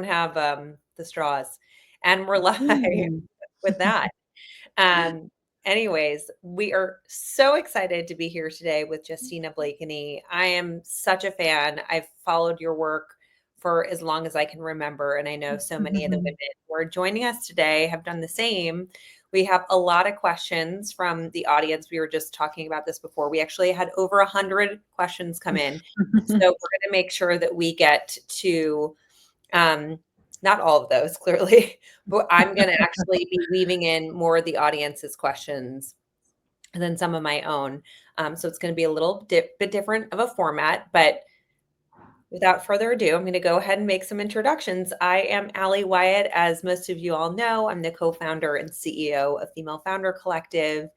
have the straws. And we're live Mm. with that. Um, Anyways, we are so excited to be here today with Justina Blakeney. I am such a fan. I've followed your work for as long as I can remember, and I know so many of the women who are joining us today have done the same. We have a lot of questions from the audience. We were just talking about this before. We actually had over 100 questions come in. So we're going to make sure that we get to not all of those, clearly, but I'm going to actually be weaving in more of the audience's questions than some of my own. So it's going to be a little bit different of a format, but without further ado, I'm going to go ahead and make some introductions. I am Allie Wyatt. As most of you all know, I'm the co-founder and CEO of Female Founder Collective,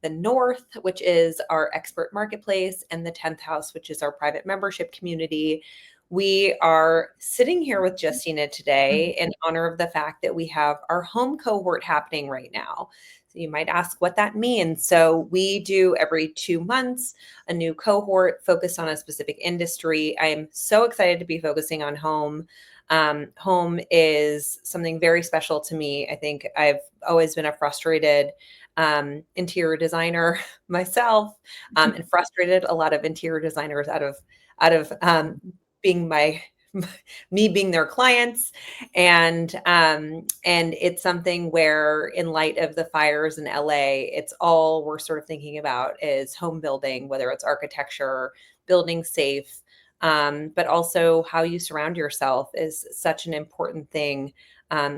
the North, which is our expert marketplace, and the 10th House, which is our private membership community. We are sitting here with Justina today in honor of the fact that we have our home cohort happening right now. So you might ask what that means. So we do every 2 months a new cohort focused on a specific industry. I am so excited to be focusing on home. Home is something very special to me. I think I've always been a frustrated interior designer myself, and frustrated a lot of interior designers out of being me being their clients. And it's something where, in light of the fires in LA, it's all we're sort of thinking about is home building, whether it's architecture, building safe, but also how you surround yourself is such an important thing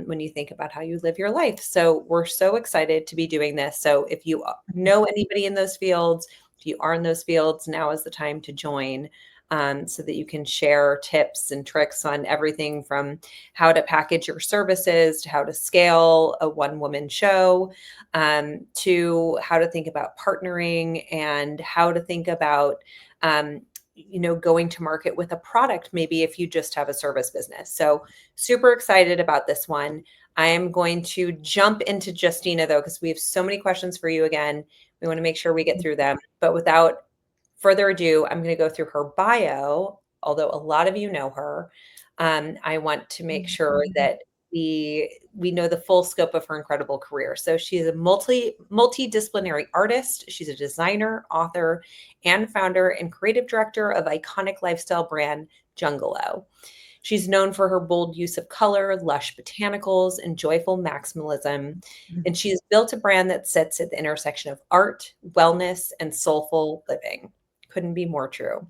when you think about how you live your life. So we're so excited to be doing this. So if you know anybody in those fields, if you are in those fields, now is the time to join. So that you can share tips and tricks on everything from how to package your services to how to scale a one-woman show, to how to think about partnering and how to think about going to market with a product, maybe if you just have a service business. So super excited about this one. I am going to jump into Justina, though, because we have so many questions for you again. We want to make sure we get through them. But without further ado, I'm going to go through her bio, although a lot of you know her. I want to make sure that we know the full scope of her incredible career. So she's a multidisciplinary artist. She's a designer, author, and founder and creative director of iconic lifestyle brand Jungalow. She's known for her bold use of color, lush botanicals, and joyful maximalism. And she's built a brand that sits at the intersection of art, wellness, and soulful living. Couldn't be more true.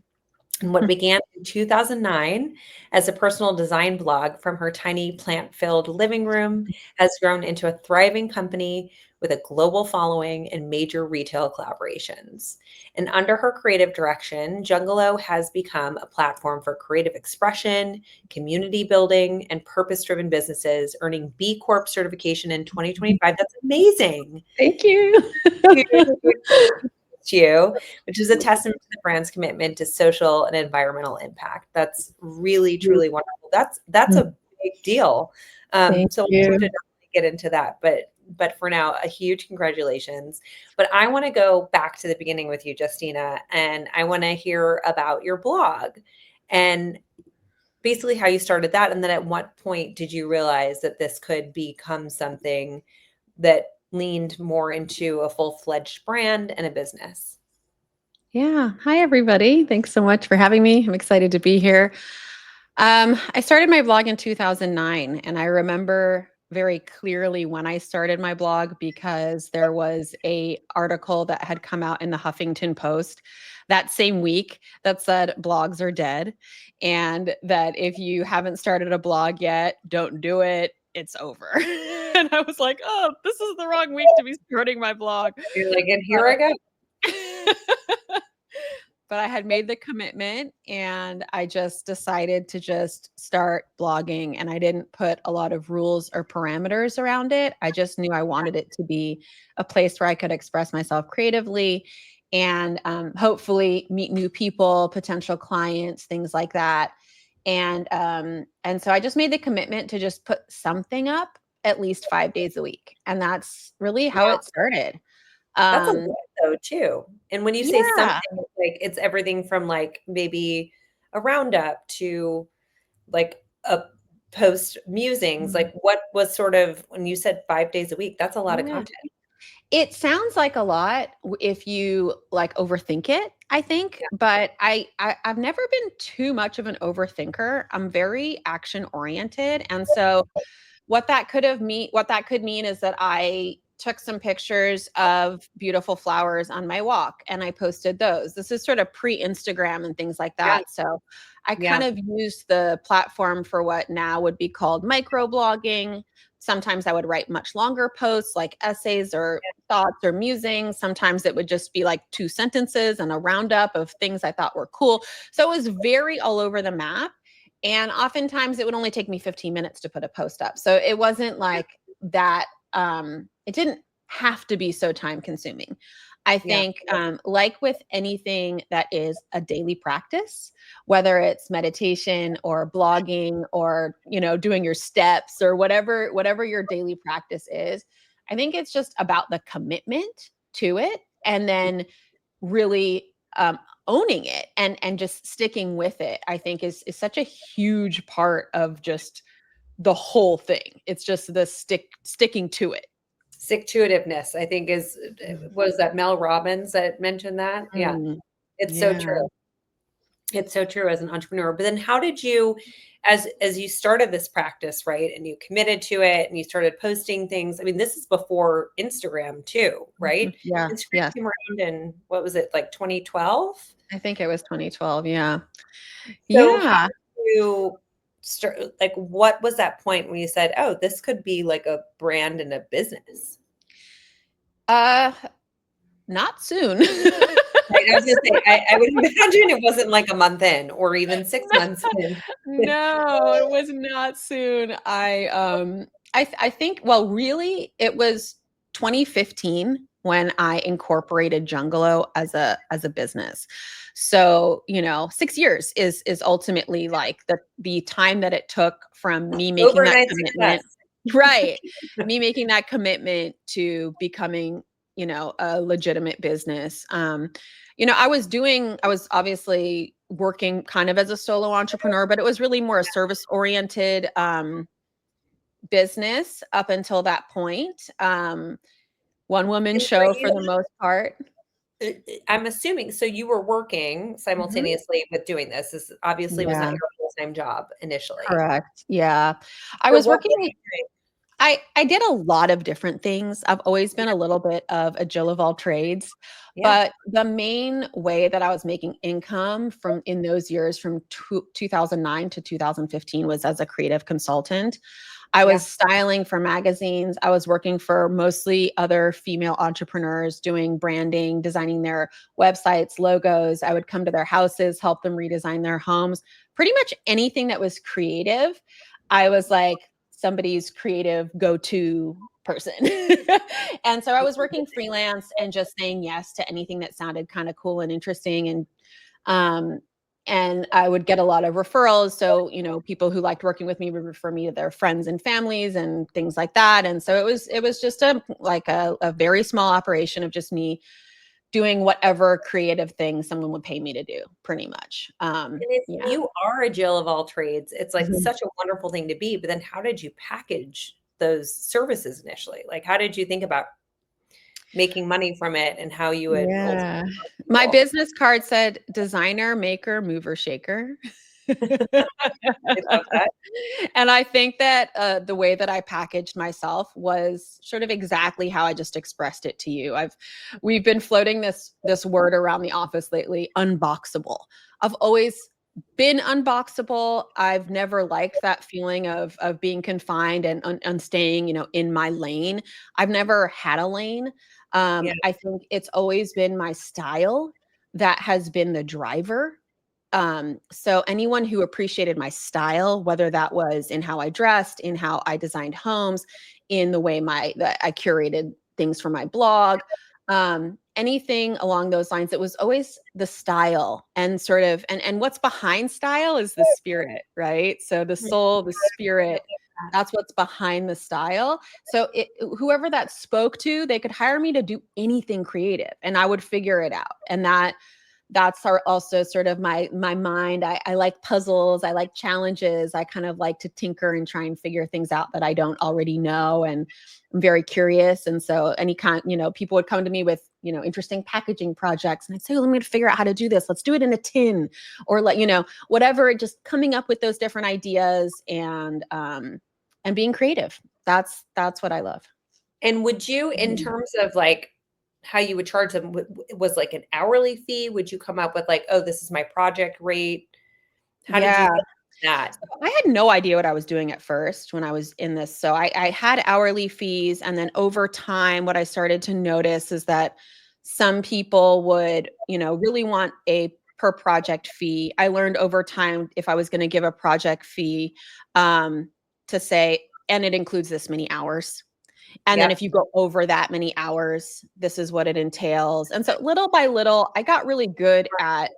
And what began in 2009 as a personal design blog from her tiny plant-filled living room has grown into a thriving company with a global following and major retail collaborations. And under her creative direction, Jungalow has become a platform for creative expression, community building, and purpose-driven businesses, earning B Corp certification in 2025. That's amazing. Thank you. You, which is a testament to the brand's commitment to social and environmental impact. That's really, truly wonderful. That's a big deal. Thank So we'll have you. to get into that. But for now, a huge congratulations. But I want to go back to the beginning with you, Justina, and I want to hear about your blog and basically how you started that. And then at what point did you realize that this could become something that leaned more into a full-fledged brand and a business? Yeah. Hi, everybody. Thanks so much for having me. I'm excited to be here. I started my blog in 2009, and I remember very clearly when I started my blog because there was a article that had come out in the Huffington Post that same week that said blogs are dead, and that if you haven't started a blog yet, don't do it. It's over. And I was like, oh, this is the wrong week to be starting my blog. You're like, and here I go. But I had made the commitment and I just decided to just start blogging, and I didn't put a lot of rules or parameters around it. I just knew I wanted it to be a place where I could express myself creatively and hopefully meet new people, potential clients, things like that. And so I just made the commitment to just put something up at least 5 days a week. And that's really how it started. That's a Um, lot though too. And when you say something, yeah. it's everything from like maybe a roundup to like a post musings? Like, what was sort of, when you said 5 days a week, that's a lot of Yeah. content. It sounds like a lot if you like overthink it, I think, Yeah. but I've never been too much of an overthinker. I'm very action oriented, and so what that could mean is that I took some pictures of beautiful flowers on my walk and I posted those. This is sort of pre-Instagram and things like Yeah. that. So I kind Yeah. of used the platform for what now would be called microblogging. Sometimes I would write much longer posts like essays or thoughts or musings. Sometimes it would just be like 2 sentences and a roundup of things I thought were cool. So it was very all over the map. And oftentimes it would only take me 15 minutes to put a post up. So it wasn't like that. It didn't have to be so time consuming. I Yeah. think, like with anything that is a daily practice, whether it's meditation or blogging or, doing your steps or whatever your daily practice is, I think it's just about the commitment to it and then really owning it and just sticking with it. I think is such a huge part of just the whole thing. It's just the sticking to it. Stick to itiveness, I think, is, was that Mel Robbins that mentioned that? Yeah. Mm, It's so yeah. true. It's so true as an entrepreneur. But then how did you, as you started this practice, right? And you committed to it and you started posting things. I mean, this is before Instagram too, right? Mhm. Yeah. Instagram Yes. came around in, what was it, like 2012? I think it was 2012. Yeah. So how Yeah. did you start, like, what was that point when you said, oh, this could be like a brand and a business? Uh Not soon. Right, I was gonna say, I would imagine it wasn't like a month in or even 6 months in. No, it was not soon. I think, well, really it was 2015 when I incorporated Jungalow as a business. So, 6 years is ultimately like the time that it took from me making that Overnight commitment. success. Right. Me making that commitment to becoming, a legitimate business. I was obviously working kind of as a solo entrepreneur, but it was really more a service oriented business up until that point. One woman And were show for you, the most part. I'm assuming, so you were working Mhm. simultaneously with doing this. This obviously was not Yeah, your full-time job initially. correct. Yeah. I So was what working was you doing? I did a lot of different things. I've always been a little bit of a Jill of all trades, Yeah, but the main way that I was making income from in those years from 2009 to 2015 was as a creative consultant. I yeah, was styling for magazines. I was working for mostly other female entrepreneurs doing branding, designing their websites, logos. I would come to their houses, help them redesign their homes. Pretty much anything that was creative, I was like somebody's creative go-to person. And so I was working freelance and just saying yes to anything that sounded kind of cool and interesting um and I would get a lot of referrals. So, people who liked working with me would refer me to their friends and families and things like that. And so it was just a very small operation of just me doing whatever creative thing someone would pay me to do, pretty much. and if Yeah. you are a Jill of all trades, it's, like, Mhm. such a wonderful thing to be, but then how did you package those services initially? Like, how did you think about making money from it and how you would ultimately Yeah. help My people? business card said designer, maker, mover, shaker. I love that. And I think that the way that I packaged myself was sort of exactly how I just expressed it to you. We've been floating this word around the office lately, unboxable. I've always been unboxable. I've never liked that feeling of being confined and staying, in my lane. I've never had a lane. Yeah, I think it's always been my style that has been the driver. So anyone who appreciated my style, whether that was in how I dressed, in how I designed homes, in the way that I curated things for my blog, anything along those lines, it was always the style and sort of and what's behind style is the spirit, right? So the soul, the spirit, that's what's behind the style. So whoever that spoke to, they could hire me to do anything creative and I would figure it out. And also sort of my mind. I like puzzles. I like challenges. I kind of like to tinker and try and figure things out that I don't already know. And I'm very curious. And so people would come to me with, interesting packaging projects. And I'd say, well, let me figure out how to do this. Let's do it in a tin or whatever, just coming up with those different ideas and being creative. That's what I love. And would you, in terms of like how you would charge them, was like an hourly fee? Would you come up with like, oh, this is my project rate? How did you Yeah. think that? I had no idea what I was doing at first when I was in this. So I had hourly fees. And then over time, what I started to notice is that some people would, really want a per project fee. I learned over time if I was going to give a project fee to say, and it includes this many hours. And then Yep. if you go over that many hours, this is what it entails. And so little by little, I got really good at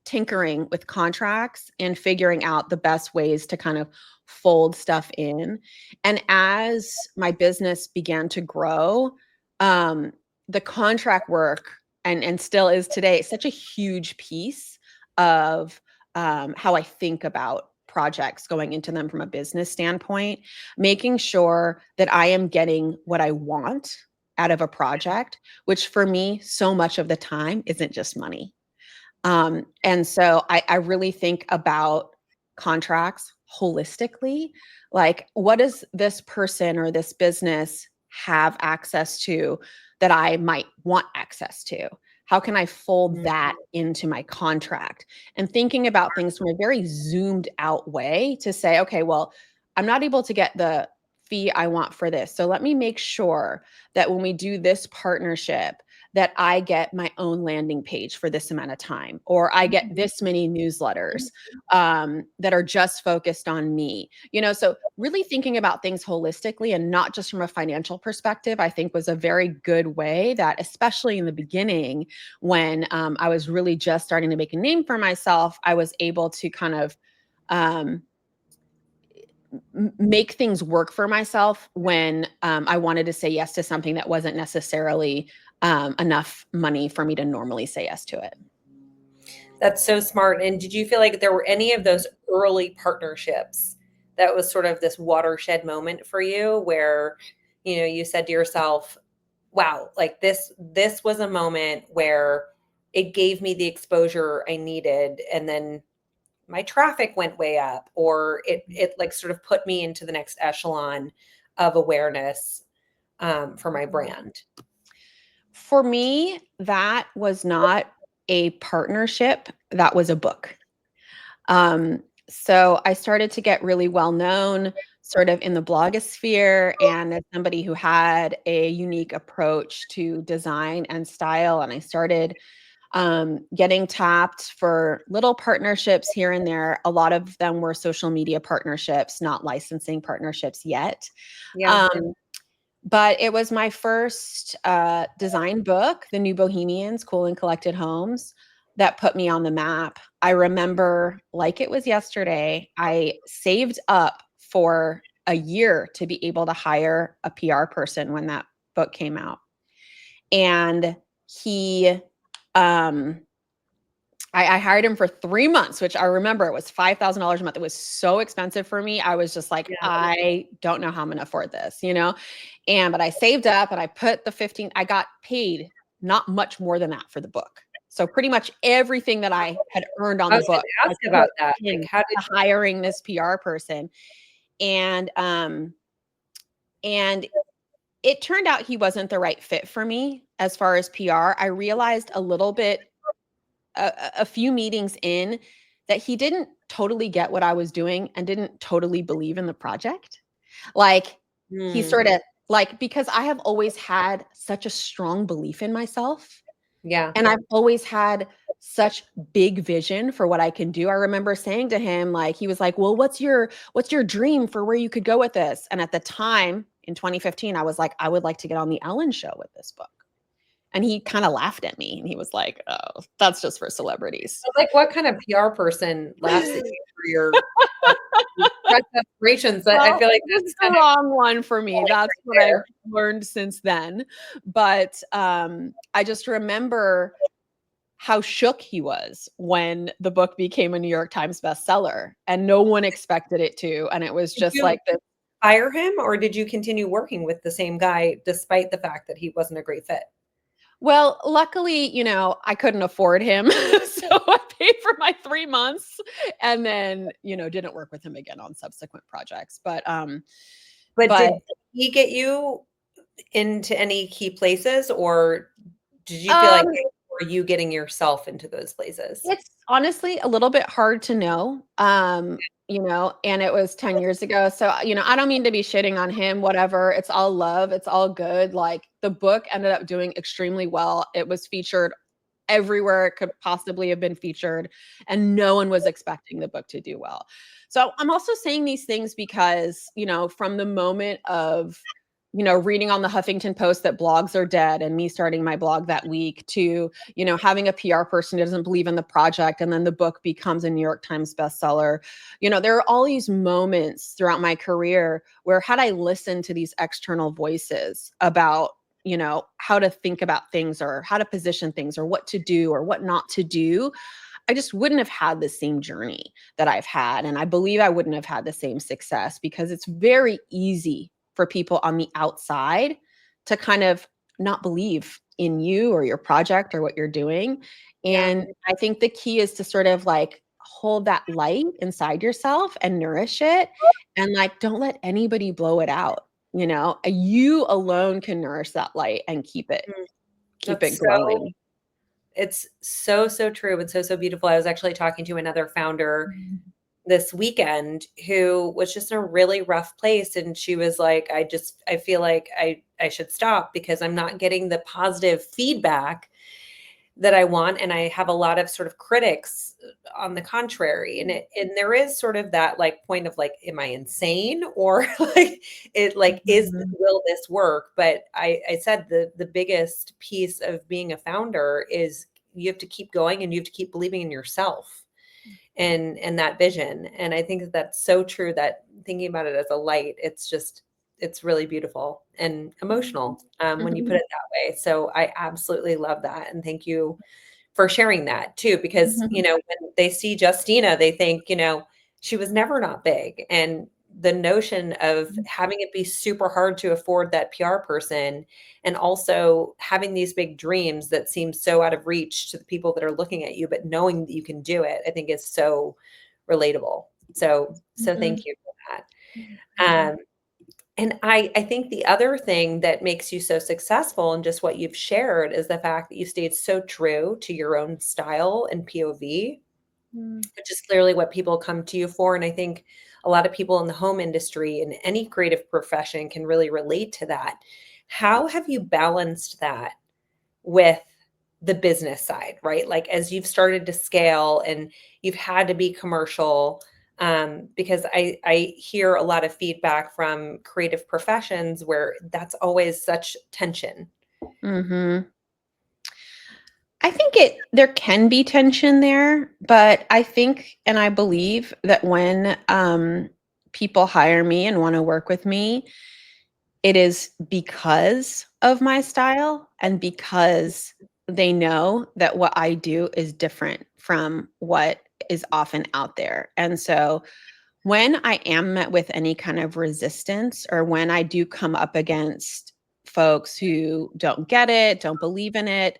tinkering with contracts and figuring out the best ways to kind of fold stuff in. And as my business began to grow, the contract work and still is today such a huge piece of how I think about projects going into them from a business standpoint, making sure that I am getting what I want out of a project, which for me, so much of the time isn't just money. And so I really think about contracts holistically. Like, what does this person or this business have access to that I might want access to? How can I fold Mm. that into my contract? And thinking about things from a very zoomed out way to say, okay, well, I'm not able to get the fee I want for this. So let me make sure that when we do this partnership, that I get my own landing page for this amount of time, or I get this many newsletters that are just focused on me. So really thinking about things holistically and not just from a financial perspective, I think was a very good way that, especially in the beginning, when I was really just starting to make a name for myself, I was able to kind of um, make things work for myself when I wanted to say yes to something that wasn't necessarily enough money for me to normally say yes to it. That's so smart. And did you feel like there were any of those early partnerships that was sort of this watershed moment for you where, you said to yourself, wow, like this was a moment where it gave me the exposure I needed, and then my traffic went way up, or it like sort of put me into the next echelon of awareness for my brand. For me, that was not a partnership, that was a book. So I started to get really well known sort of in the blogosphere and as somebody who had a unique approach to design and style. And I started getting tapped for little partnerships here and there. A lot of them were social media partnerships, not licensing partnerships yet. Yeah. Um, but it was my first design book, The New Bohemians, Cool and Collected Homes, that put me on the map. I remember like it was yesterday, I saved up for a year to be able to hire a PR person when that book came out. And he um I hired him for 3 months, which I remember it was $5,000 a month. It was so expensive for me. I was just like, Yeah. I don't know how I'm gonna afford this. But I saved up and I put I got paid not much more than that for the book. So pretty much everything that I had earned on I the was going book, to I ask put about that. Like, into how did hiring this PR person. And and it turned out he wasn't the right fit for me as far as PR. I realized a little bit a few meetings in that he didn't totally get what I was doing and didn't totally believe in the project. Like he Hmm. sort of because I have always had such a strong belief in myself Yeah. and I've always had such big vision for what I can do. I remember saying to him he was like, "Well, what's your dream for where you could go with this?" And at the time in 2015 I was like, "I would like to get on the Ellen show with this book." And he kind of laughed at me and he was like, "Oh, that's just for celebrities." Like, what kind of PR person laughs at you for your best aspirations? I Well, feel like it was that's the kind of wrong one for me. like That's right what I've there. learned since then. But I just remember how shook he was when the book became a New York Times bestseller, and no one expected it to. And it was Did just you like this. fire him or did you continue working with the same guy despite the fact that he wasn't a great fit? Well, luckily, I couldn't afford him. So I paid for my 3 months and then, didn't work with him again on subsequent projects. But But did he get you into any key places, or did you feel like um, were you getting yourself into those places? it's honestly a little bit hard to know. And it was 10 years ago. So, I don't mean to be shitting on him, whatever. It's all love. It's all good. Like the book ended up doing extremely well. It was featured everywhere it could possibly have been featured, and no one was expecting the book to do well. So I'm also saying these things because, from the moment of, reading on the Huffington Post that blogs are dead and me starting my blog that week to, having a PR person who doesn't believe in the project and then the book becomes a New York Times bestseller. There are all these moments throughout my career where had I listened to these external voices about how to think about things or how to position things or what to do or what not to do, I just wouldn't have had the same journey that I've had. And I believe I wouldn't have had the same success because it's very easy for people on the outside to kind of not believe in you or your project or what you're doing. Yeah. And I think the key is to sort of like hold that light inside yourself and nourish it, and like don't let anybody blow it out. You alone can nourish that light and Mm. keep That's it so glowing. it's so, so true and so, so beautiful. I was actually talking to another founder this weekend who was just in a really rough place, and she was like, I feel like I should stop because I'm not getting the positive feedback that I want, and I have a lot of sort of critics on the contrary. And there is sort of that like point of like, am I insane? Or like it like Mhm. will this work? But I said the biggest piece of being a founder is you have to keep going and you have to keep believing in yourself and that vision. And I think that that's so true, that thinking about it as a light, it's really beautiful and emotional when you put Mhm. it that way. So I absolutely love that. And thank you for sharing that too, because, Mhm. when they see Justina, they think, she was never not big. And the notion of having it be super hard to afford that PR person and also having these big dreams that seem so out of reach to the people that are looking at you, but knowing that you can do it, I think is so relatable. So Mhm. thank you for that. Um, and I think the other thing that makes you so successful and just what you've shared is the fact that you stayed so true to your own style and POV, Mhm. which is clearly what people come to you for. And I think a lot of people in the home industry and any creative profession can really relate to that. How have you balanced that with the business side, right? Like as you've started to scale and you've had to be commercial, because I hear a lot of feedback from creative professions where that's always such tension. Mhm. I think there can be tension there, but I think and I believe that when people hire me and want to work with me, it is because of my style and because they know that what I do is different from what is often out there. And so when I am met with any kind of resistance or when I do come up against folks who don't get it, don't believe in it,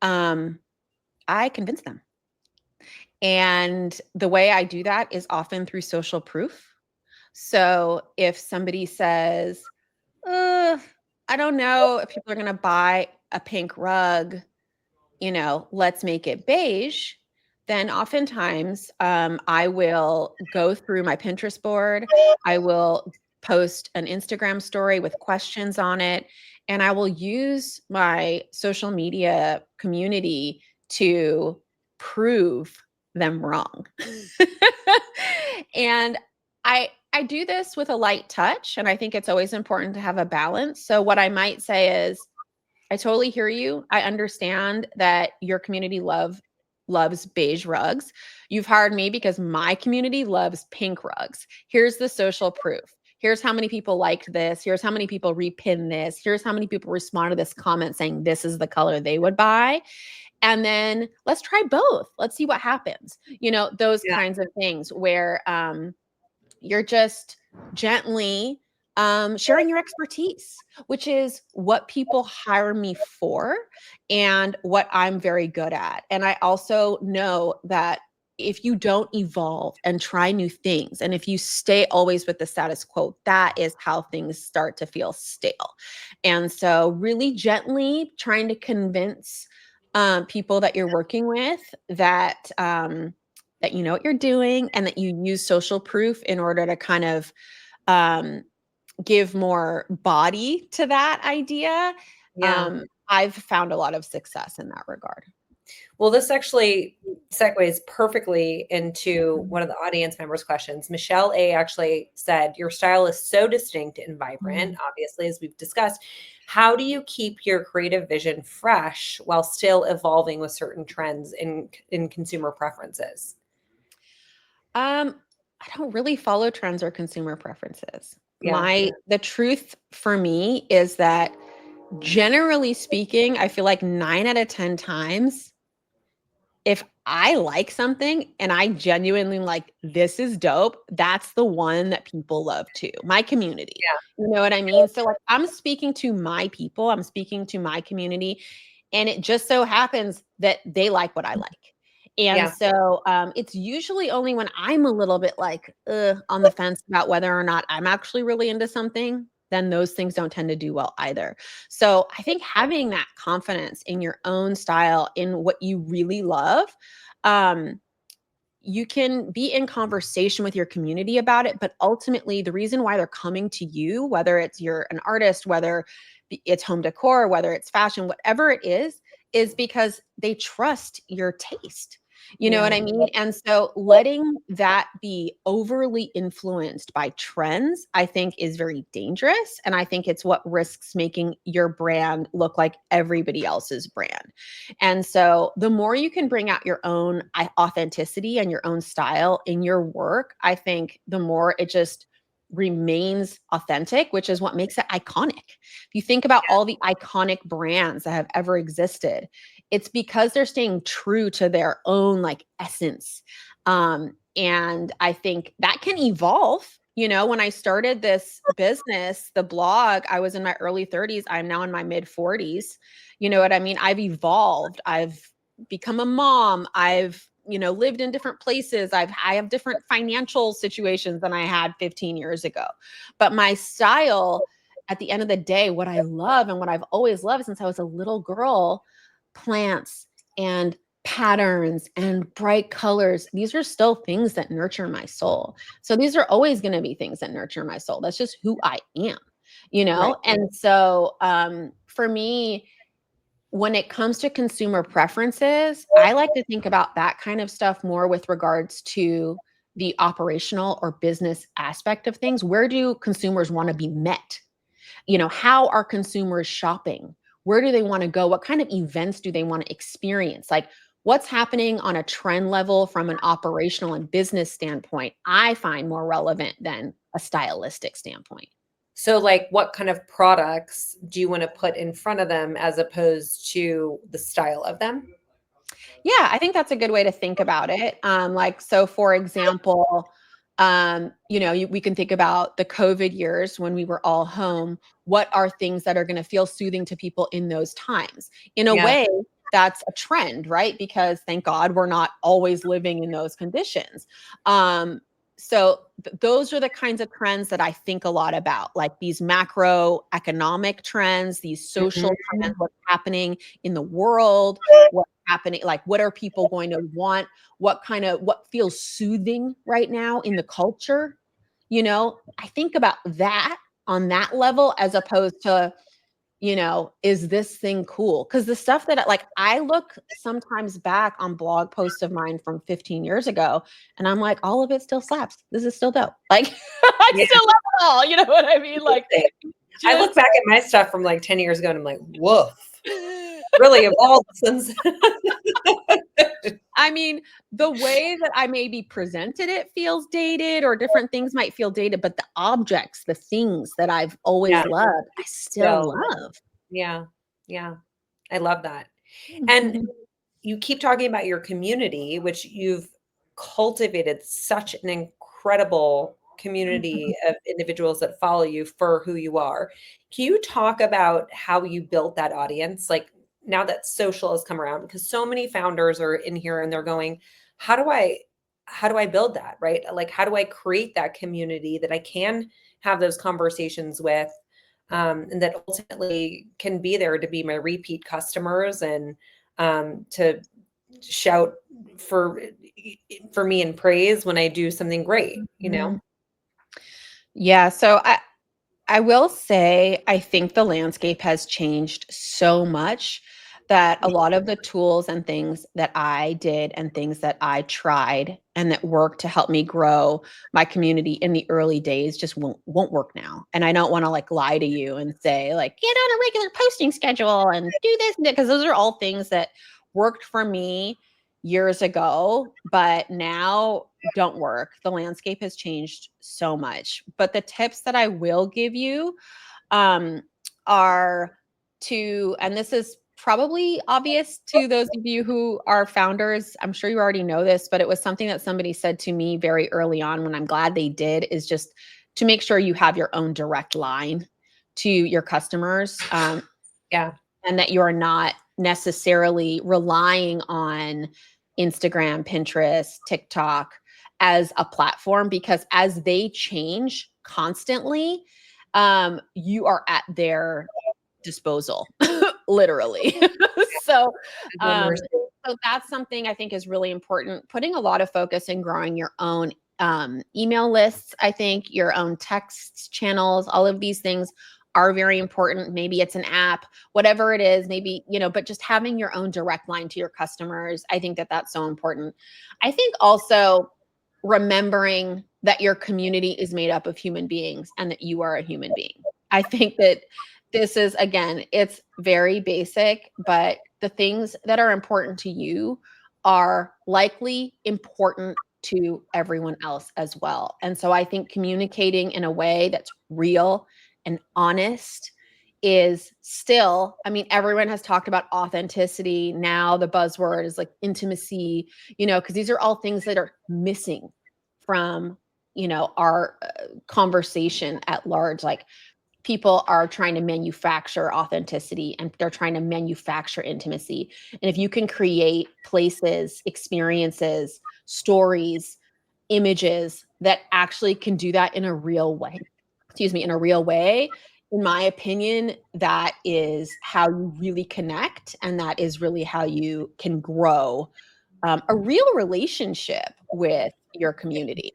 um, I convince them. And the way I do that is often through social proof. So if somebody says, "Uh, I don't know if people are going to buy a pink rug, let's make it beige," then oftentimes I will go through my Pinterest board. I will post an Instagram story with questions on it, and I will use my social media community to prove them wrong. And I do this with a light touch, and I think it's always important to have a balance. So what I might say is, I totally hear you. I understand that your community loves beige rugs. You've hired me because my community loves pink rugs. Here's the social proof. Here's how many people liked this. Here's how many people repin this. Here's how many people respond to this comment saying this is the color they would buy. And then let's try both. Let's see what happens. Those Yeah. kinds of things where you're just gently sharing your expertise, which is what people hire me for and what I'm very good at. And I also know that if you don't evolve and try new things, and if you stay always with the status quo, that is how things start to feel stale. And so, really gently trying to convince people that you're working with that you know what you're doing and that you use social proof in order to kind of um, give more body to that idea. Yeah. I've found a lot of success in that regard. Well, this actually segues perfectly into one of the audience members' questions. Michelle A actually said, your style is so distinct and vibrant, Mm. obviously, as we've discussed. How do you keep your creative vision fresh while still evolving with certain trends in consumer preferences? I don't really follow trends or consumer preferences. Yeah. The truth for me is that generally speaking, I feel like 9 out of 10 times if I like something and I genuinely like, this is dope, that's the one that people love too, my community. Yeah. You know what I mean? So, like, I'm speaking to my people, I'm speaking to my community, and it just so happens that they like what I like. And Yeah. so, it's usually only when I'm a little bit like, on the fence about whether or not I'm actually really into something, then those things don't tend to do well either. So I think having that confidence in your own style, in what you really love, um, you can be in conversation with your community about it. But ultimately, the reason why they're coming to you, whether it's you're an artist, whether it's home decor, whether it's fashion, whatever it is because they trust your taste. You know Yeah. what I mean? And so letting that be overly influenced by trends, I think is very dangerous. And I think it's what risks making your brand look like everybody else's brand. And so the more you can bring out your own authenticity and your own style in your work, I think the more it just remains authentic, which is what makes it iconic. If you think about all the iconic brands that have ever existed, it's because they're staying true to their own like essence. And I think that can evolve. When I started this business, the blog, I was in my early 30s. I'm now in my mid 40s. You know what I mean? I've evolved. I've become a mom. I've, lived in different places. I have different financial situations than I had 15 years ago. But my style, at the end of the day, what I love and what I've always loved since I was a little girl, plants and patterns and bright colors, these are still things that nurture my soul. So these are always going to be things that nurture my soul. That's just who I am, Right. And so for me, when it comes to consumer preferences, I like to think about that kind of stuff more with regards to the operational or business aspect of things. Where do consumers want to be met? How are consumers shopping? Where do they want to go? What kind of events do they want to experience? Like, what's happening on a trend level from an operational and business standpoint, I find more relevant than a stylistic standpoint. So, like, what kind of products do you want to put in front of them as opposed to the style of them? Yeah, I think that's a good way to think about it. So for example, we can think about the COVID years when we were all home. What are things that are going to feel soothing to people in those times? In a Yeah. way, that's a trend, right? Because thank God we're not always living in those conditions. Those are the kinds of trends that I think a lot about, like these macroeconomic trends, these social trends, Mhm. what's happening in the world, happening, like what are people going to want, what feels soothing right now in the culture. I think about that on that level as opposed to, is this thing cool? Because the stuff that I look sometimes back on blog posts of mine from 15 years ago, and I'm like, all of it still slaps. This is still dope. Like, I Yeah. still love it all. You know what I mean? Like, Interesting. I look just back at my stuff from like 10 years ago and I'm like, woof, really evolved since. I mean, the way that I maybe presented it feels dated, or different things might feel dated, but the objects, the things that I've always Yeah. loved, I still Still. love. Yeah. Yeah. I love that. And you keep talking about your community, which you've cultivated such an incredible community of individuals that follow you for who you are. Can you talk about how you built that audience? Like now that social has come around, because so many founders are in here and they're going, how do I how do I build that, right? Like how do I create that community that I can have those conversations with, and that ultimately can be there to be my repeat customers and to shout for for me in praise when I do something great, you know? Mhm. Yeah, so I will say I think the landscape has changed so much that a lot of the tools and things that I did and things that I tried and that worked to help me grow my community in the early days just won't work now. And I don't want to like lie to you and say like get on a regular posting schedule and do this and that because those are all things that worked for me years ago, but now don't work. The landscape has changed so much. But the tips that I will give you um, are to, and this is probably obvious to those of you who are founders. I'm sure you already know this, but it was something that somebody said to me very early on when I'm glad they did, is just to make sure you have your own direct line to your customers. Yeah. And that you're not necessarily relying on Instagram, Pinterest, TikTok as a platform because as they change constantly, you are at their disposal, literally. so, No um, mercy. so that's something I think is really important. Putting a lot of focus in growing your own email lists, I think your own text channels, all of these things are very important. Maybe it's an app, whatever it is, maybe, but just having your own direct line to your customers, I think that that's so important. I think also remembering that your community is made up of human beings and that you are a human being. I think that this is, again, it's very basic, but the things that are important to you are likely important to everyone else as well. And so I think communicating in a way that's real and honest is still, I mean, everyone has talked about authenticity. Now the buzzword is like intimacy, because these are all things that are missing from, our conversation at large. Like people are trying to manufacture authenticity and they're trying to manufacture intimacy. And if you can create places, experiences, stories, images that actually can do that in a real way, in a real way, in my opinion, that is how you really connect. And that is really how you can grow a real relationship with your community.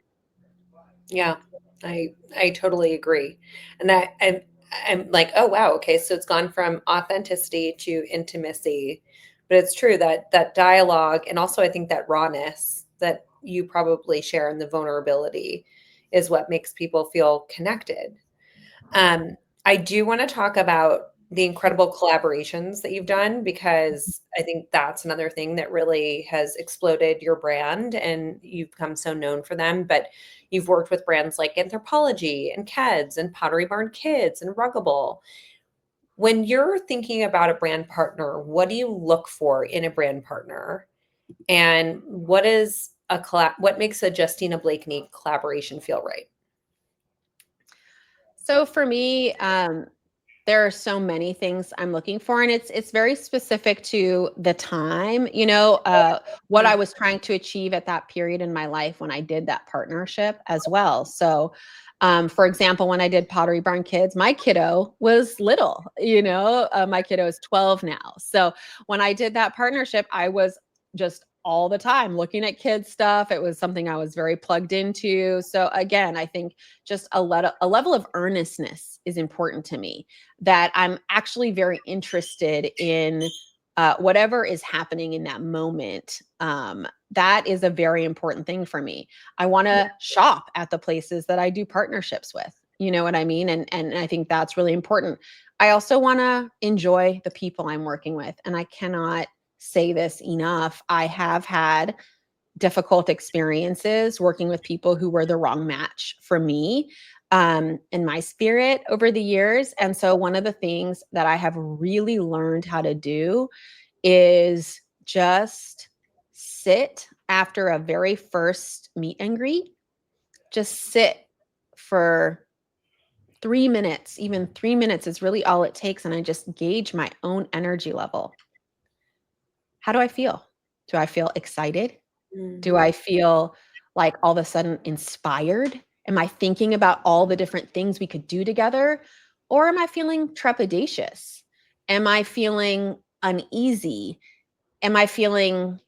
Yeah, I totally agree. And that I'm like, oh wow, okay, so it's gone from authenticity to intimacy. But it's true that that dialogue and also I think that rawness that you probably share and the vulnerability is what makes people feel connected. I do want to talk about the incredible collaborations that you've done because I think that's another thing that really has exploded your brand and you've become so known for them. But you've worked with brands like Anthropologie and Keds and Pottery Barn Kids and Ruggable. When you're thinking about a brand partner, what do you look for in a brand partner? And what is what makes a Justina Blakeney collaboration feel right? So for me, there are so many things I'm looking for, and it's very specific to the time, what I Yeah. was trying to achieve at that period in my life when I did that partnership as well. So, for example, when I did Pottery Barn Kids, my kiddo was little, my kiddo is 12 now. So when I did that partnership, I was just all the time looking at kids stuff. It was something I was very plugged into. So again, I think just a level of earnestness is important to me, that I'm actually very interested in whatever is happening in that moment. That is a very important thing for me. I want to shop at the places that I do partnerships with. You know what I mean? And I think that's really important. I also want to enjoy the people I'm working with, and I cannot say this enough. I have had difficult experiences working with people who were the wrong match for me in my spirit over the years. And so one of the things that I have really learned how to do is just sit after a very first meet and greet, just sit for 3 minutes. Even 3 minutes is really all it takes. And I just gauge my own energy level. How do I feel? Do I feel excited? Do Mm. I feel like all of a sudden inspired? Am I thinking about all the different things we could do together? Or am I feeling trepidatious? Am I feeling uneasy? Am I feeling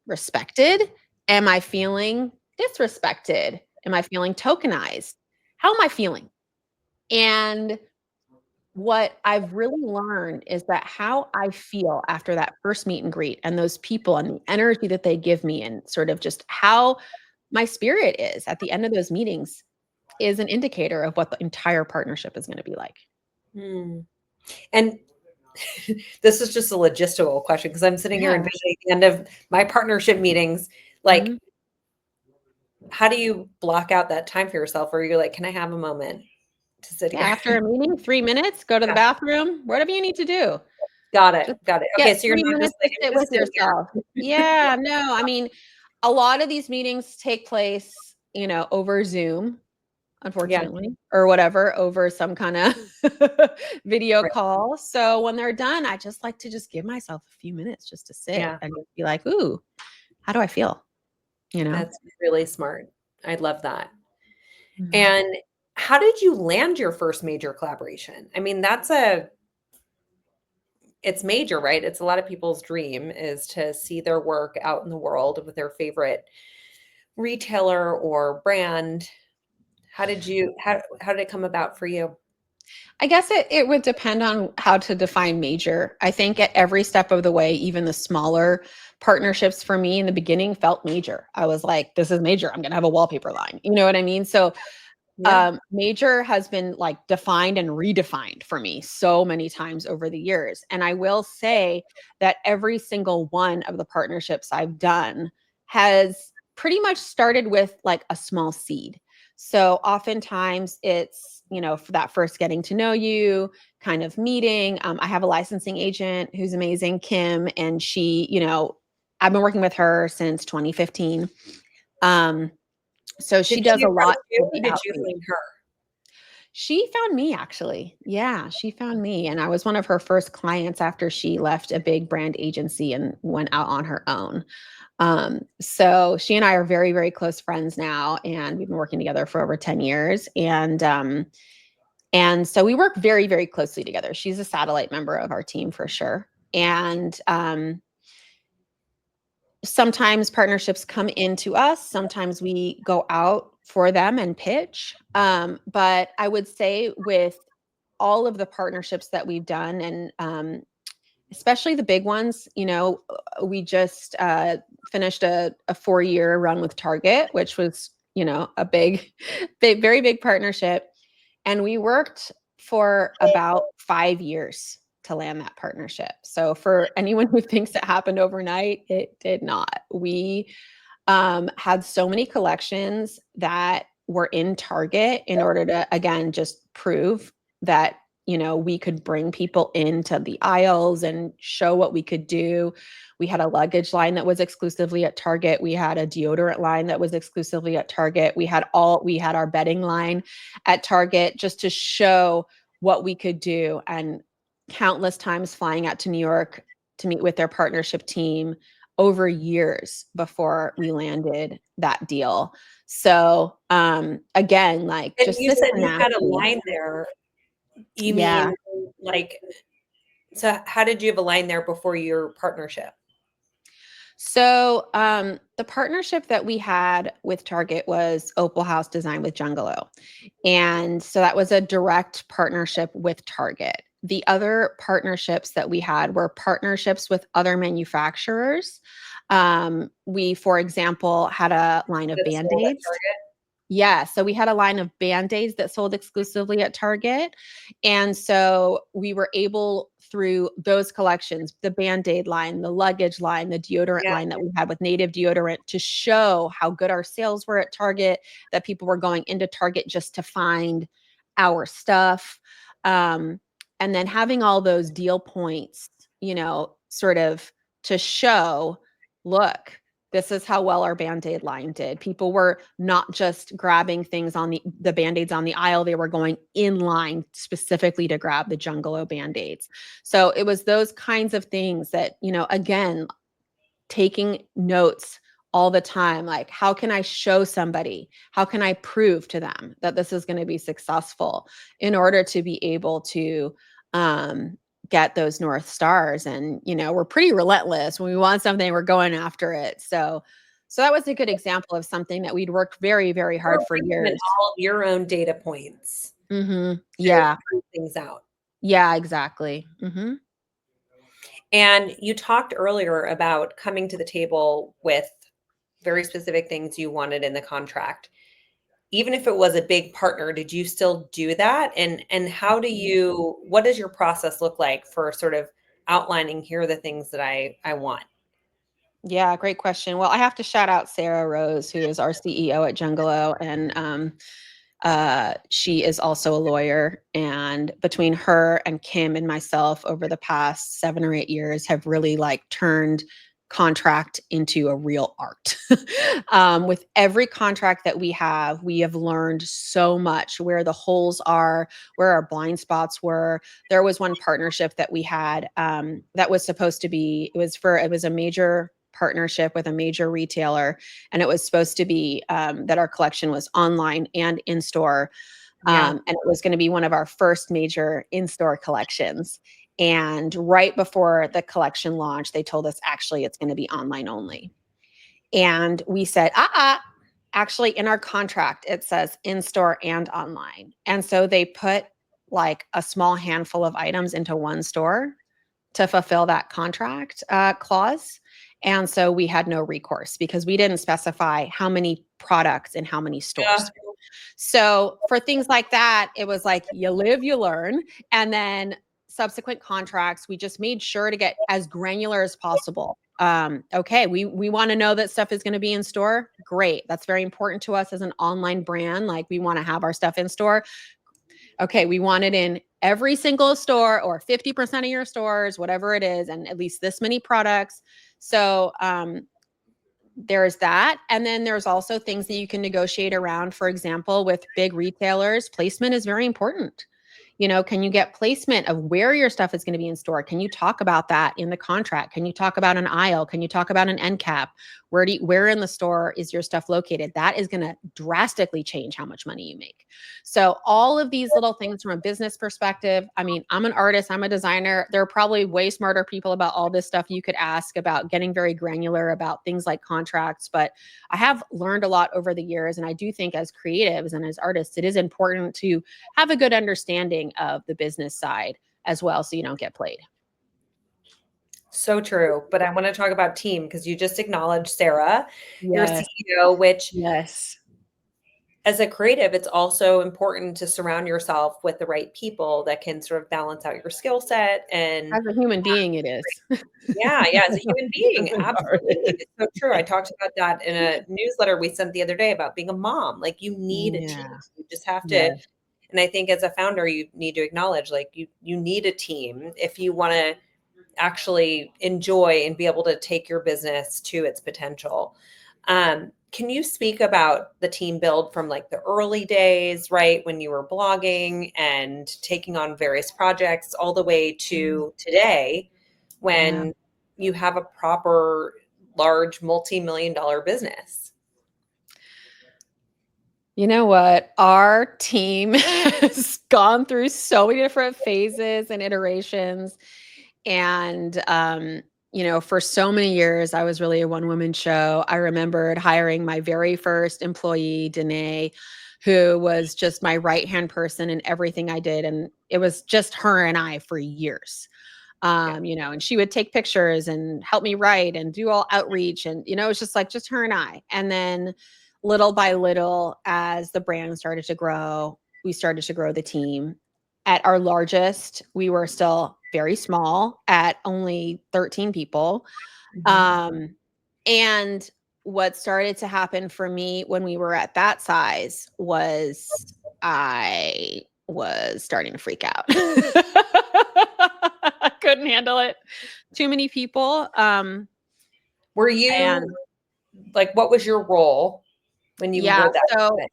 respected? Am I feeling disrespected? Am I feeling tokenized? How am I feeling? And what I've really learned is that how I feel after that first meet and greet and those people and the energy that they give me and sort of just how my spirit is at the end of those meetings is an indicator of what the entire partnership is going to be like. Mm. And this is just a logistical question because I'm sitting here Yeah. envisioning the end of my partnership meetings. Like, Mhm. how do you block out that time for yourself? Or you're like, can I have a moment to sit Yeah. here? After a meeting, 3 minutes, go to the Yeah, bathroom, whatever you need to do. got it. Just Got it. Okay, get so you're three not just minutes to like, I'm sit with just sitting yourself. Yeah. No, I mean, a lot of these meetings take place, over Zoom, here. Yeah, unfortunately, or whatever, over some kind of video right. call. So when they're done, I just like to just give myself a few minutes just to sit Yeah, and just be like, ooh, how do I feel? You know? that's really smart. I love that. Mhm. And how did you land your first major collaboration? I mean, it's major, right? It's a lot of people's dream is to see their work out in the world with their favorite retailer or brand. How did it come about for you? I guess it would depend on how to define major. I think at every step of the way, even the smaller partnerships for me in the beginning felt major. I was like, this is major. I'm going to have a wallpaper line. You know what I mean? So Yeah. major has been like defined and redefined for me so many times over the years. And I will say that every single one of the partnerships I've done has pretty much started with like a small seed. So oftentimes it's, for that first getting to know you kind of meeting. I have a licensing agent who's amazing, Kim, and she, I've been working with her since 2015. Um, so she Did does she a approach lot you with or the did you outreach. find her? She found me actually. Yeah, she found me, and I was one of her first clients after she left a big brand agency and went out on her own. So she and I are very, very close friends now, and we've been working together for over 10 years. And so we work very, very closely together. She's a satellite member of our team for sure. And sometimes partnerships come into us, sometimes we go out for them and pitch. But I would say with all of the partnerships that we've done and especially the big ones, we just finished a 4-year run with Target, which was, a big, big, very big partnership. And we worked for about 5 years to land that partnership. So for anyone who thinks it happened overnight, it did not. We had so many collections that were in Target in order to, again, just prove that, we could bring people into the aisles and show what we could do. We had a luggage line that was exclusively at Target. We had a deodorant line that was exclusively at Target. We had our bedding line at Target just to show what we could do, and countless times flying out to New York to meet with their partnership team over years before we landed that deal. So, again, like And just you the said you had a tenacity. line there. You Yeah. mean like, so how did you have a line there before your partnership? So, the partnership that we had with Target was Opal House Design with Jungalow. And so that was a direct partnership with Target. The other partnerships that we had were partnerships with other manufacturers. We, for example, had a line of That sold at Band-Aids. Target? Yeah, so we had a line of Band-Aids that sold exclusively at Target, and so we were able through those collections, the Band-Aid line, the luggage line, the deodorant Yeah. line that we had with native deodorant to show how good our sales were at Target, that people were going into Target just to find our stuff, um, and then having all those deal points, sort of to show, look, this is how well our Band-Aid line did. People were not just grabbing things on the Band-Aids on the aisle. They were going in line specifically to grab the Jungalow Band-Aids. So it was those kinds of things that, again, taking notes all the time. Like, how can I show somebody? How can I prove to them that this is going to be successful in order to be able to get those North Stars? And, we're pretty relentless. When we want something, we're going after it. So that was a good example of something that we'd worked very, very hard for And years. all of your own data points to Yeah. prove things out. Yeah, exactly. And you talked earlier about coming to the table with very specific things you wanted in the contract. Even if it was a big partner, did you still do that? And how do what does your process look like for sort of outlining, here are the things that I want? Yeah, great question. Well, I have to shout out Sarah Rose, who is our CEO at Jungalow, and she is also a lawyer. And between her and Kim and myself over the past 7 or 8 years have really turned contract into a real art. With every contract that we have learned so much, where the holes are, where our blind spots were. There was one partnership that we had that was supposed to be, it was a major partnership with a major retailer, and it was supposed to be that our collection was online and in store, and it was going to be one of our first major in-store collections. And right before the collection launch, they told us, actually, it's going to be online only. And we said, actually, in our contract, it says in-store and online. And so they put a small handful of items into one store to fulfill that contract clause. And so we had no recourse because we didn't specify how many products in how many Yeah. stores. So for things like that, it was like, you live, you learn. And then subsequent contracts, we just made sure to get as granular as possible. Okay, we want to know that stuff is going to be in store. Great. That's very important to us as an online brand. Like, we want to have our stuff in store. Okay, we want it in every single store or 50% of your stores, whatever it is, and at least this many products. So there's that. And then there's also things that you can negotiate around. For example, with big retailers, placement is very important. Can you get placement of where your stuff is going to be in store? Can you talk about that in the contract? Can you talk about an aisle? Can you talk about an end cap? Where in the store is your stuff located? That is going to drastically change how much money you make. So all of these little things from a business perspective, I mean, I'm an artist, I'm a designer. There are probably way smarter people about all this stuff you could ask about, getting very granular about things like contracts. But I have learned a lot over the years. And I do think as creatives and as artists, it is important to have a good understanding of the business side as well, so you don't get played. So true. But I want to talk about team, because you just acknowledged Sarah, your Yes. CEO, which Yes. as a creative, it's also important to surround yourself with the right people that can sort of balance out your skill set. And As a human being, it is. yeah, as a human As being, an absolutely. artist. It's so true. I talked about that in a newsletter we sent the other day about being a mom. Like, you need a team. Yeah. You just have to, Yes. and I think as a founder, you need to acknowledge, like, you need a team if you want to actually enjoy and be able to take your business to its potential. Can you speak about the team build from the early days, right, when you were blogging and taking on various projects, all the way to today, Yeah. when you have a proper large multi-million-dollar business? You know what? Our team has gone through so many different phases and iterations. And, for so many years, I was really a one-woman show. I remembered hiring my very first employee, Danae, who was just my right-hand person in everything I did. And it was just her and I for years. Yeah. And she would take pictures and help me write and do all outreach. And, it was just just her and I. And then little by little, as the brand started to grow, we started to grow the team. At our largest, we were still very small at only 13 people. Mhm. And what started to happen for me when we were at that size was I was starting to freak out. I couldn't handle it. too many people. Were you And like, what was your role when you yeah, were that so business?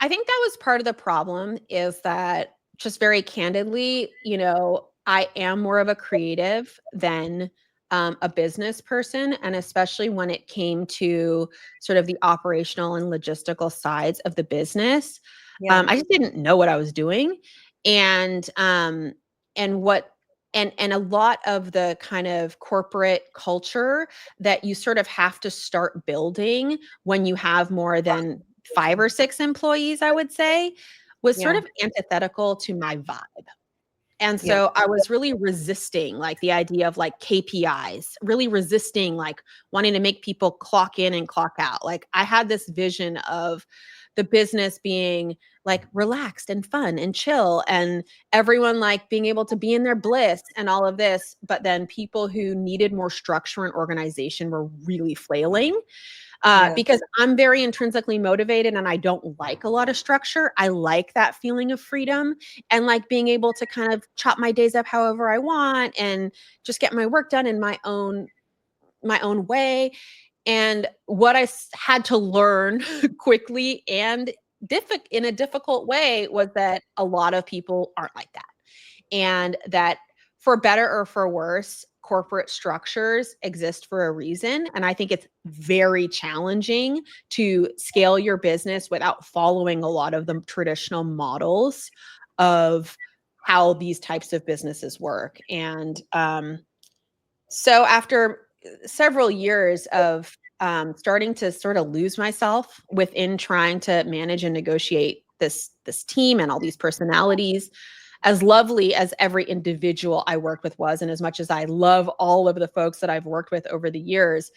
I think that was part of the problem is that just very candidly, I am more of a creative than a business person. And especially when it came to sort of the operational and logistical sides of the business, Yeah, I just didn't know what I was doing. And, and what, and a lot of the kind of corporate culture that you sort of have to start building when you have more than 5 or 6 employees, I would say, was sort yeah, of antithetical to my vibe. And yeah, so I was really resisting like the idea of like KPIs, really resisting like wanting to make people clock in and clock out. Like I had this vision of the business being like relaxed and fun and chill and everyone like being able to be in their bliss and all of this. But then people who needed more structure and organization were really flailing yeah, because I'm very intrinsically motivated and I don't like a lot of structure. I like that feeling of freedom and like being able to kind of chop my days up however I want and just get my work done in my own way. And what had to learn quickly and in a difficult way was that a lot of people aren't like that and that for better or for worse, corporate structures exist for a reason. And I think it's very challenging to scale your business without following a lot of the traditional models of how these types of businesses work. And so after several years of starting to sort of lose myself within trying to manage and negotiate this team and all these personalities, as lovely as every individual I worked with was, and as much as I love all of the folks that I've worked with over the years,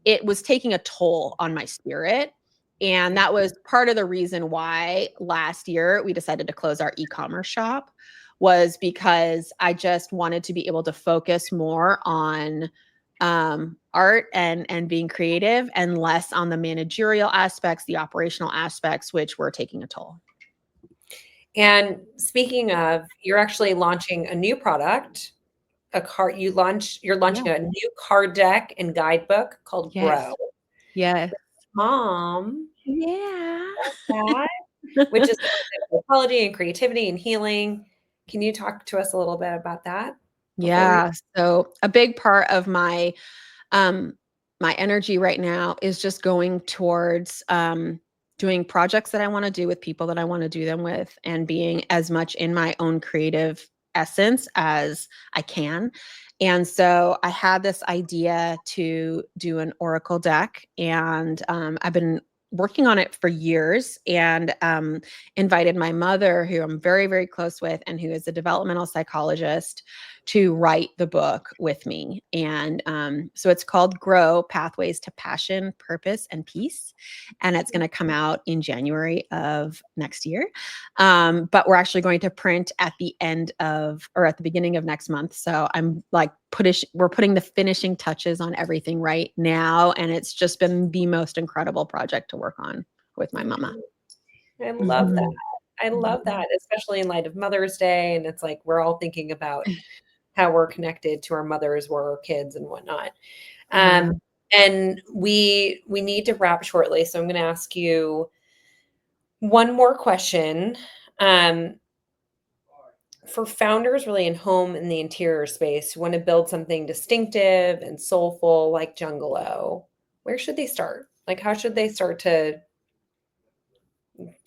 it was taking a toll on my spirit. And that was part of the reason why last year we decided to close our e-commerce shop was because I just wanted to be able to focus more on art and being creative and less on the managerial aspects, the operational aspects, which were taking a toll. and speaking of, you're actually launching a new product, you're Yeah. launching a new card deck and guidebook called Yes. Grow. Yes. Mom, Yeah. that, which is psychology and creativity and healing. Can you talk to us a little bit about that before we Yeah. So a big part of um my energy right now is just going towards doing projects that I want to do with people that I want to do them with and being as much in my own creative essence as I can. And so I had this idea to do an oracle deck and I've been working on it for years and invited my mother who I'm very very close with and who is a developmental psychologist to write the book with me. And so it's called Grow Pathways to Passion, Purpose, and Peace. And it's going to come out in January of next year. But we're actually going to print at the end of or at the beginning of next month. So I'm like, we're putting the finishing touches on everything right now. And it's just been the most incredible project to work on with my mama. I love that. Mhm. I love that, especially in light of Mother's Day, and it's like we're all thinking about how we're connected to our mothers or our kids and whatnot. Yeah. And we need to wrap shortly, so I'm gonna ask you one more question. Um, for founders really in home in the interior space who want to build something distinctive and soulful like Jungalow, where should they start? Like how should they start to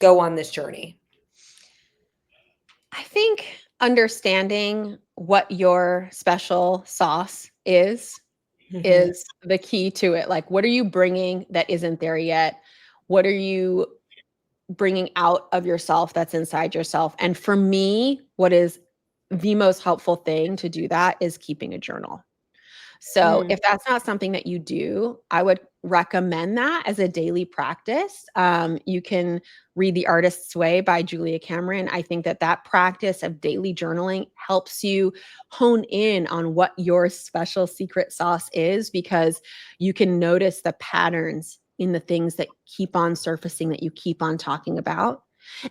go on this journey? I think understanding what your special sauce Mhm. is the key to it. Like, what are you bringing that isn't there yet? What are you bringing out of yourself that's inside yourself? And for me, what is the most helpful thing to do that is keeping a journal. So Mm. if that's not something that you do, I would recommend that as a daily practice. You can read The Artist's Way by Julia Cameron. I think that that practice of daily journaling helps you hone in on what your special secret sauce is because you can notice the patterns in the things that keep on surfacing that you keep on talking about.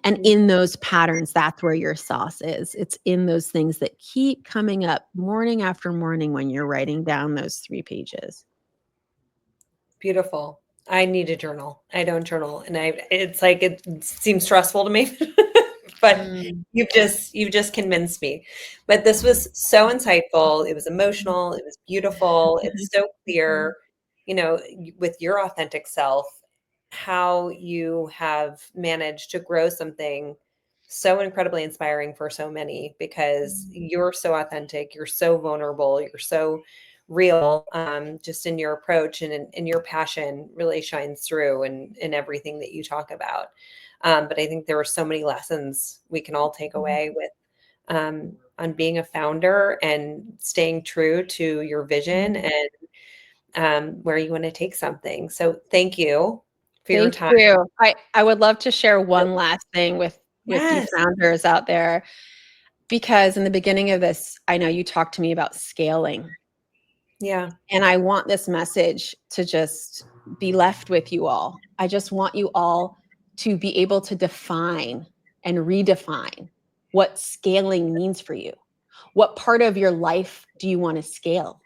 And Mm. in those patterns, that's where your sauce is. It's in those things that keep coming up morning after morning when you're writing down those 3 pages. Beautiful. I need a journal. I don't journal, and it's like it seems stressful to me, but Mm. you've just convinced me. But this was so insightful. It was emotional. It was beautiful. It's so clear, with your authentic self, how you have managed to grow something so incredibly inspiring for so many because you're so authentic, you're so vulnerable, you're so real, just in your approach and in your passion really shines through in everything that you talk about. But I think there are so many lessons we can all take away with on being a founder and staying true to your vision and where you want to take something. So thank you for your Thank time. you. I would love to share one last thing with you Yes. founders out there, because in the beginning of this, I know you talked to me about scaling, Yeah. and I want this message to just be left with you all. I just want you all to be able to define and redefine what scaling means for you. What part of your life do you want to scale?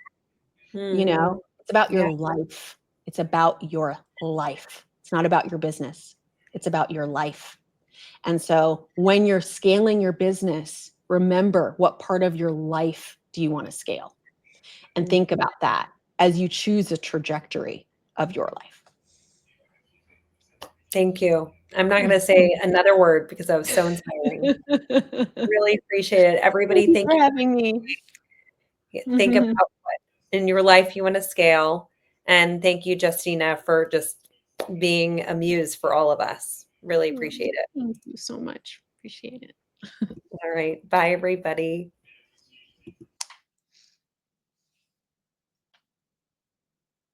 Hmm. It's about your Yeah. life. It's about your life. It's not about your business. It's about your life. And so when you're scaling your business, remember, what part of your life do you want to scale? And Mm. think about that as you choose a trajectory of your life. Thank you. I'm not going to say another word because that was so inspiring. Thank Really appreciate it. Everybody, you thank for you. having me. Think about what in your life you want to scale. And thank you, Justina, for just being a muse for all of us. Really Oh, appreciate it. thank you so much. Appreciate it. All right. Bye, everybody.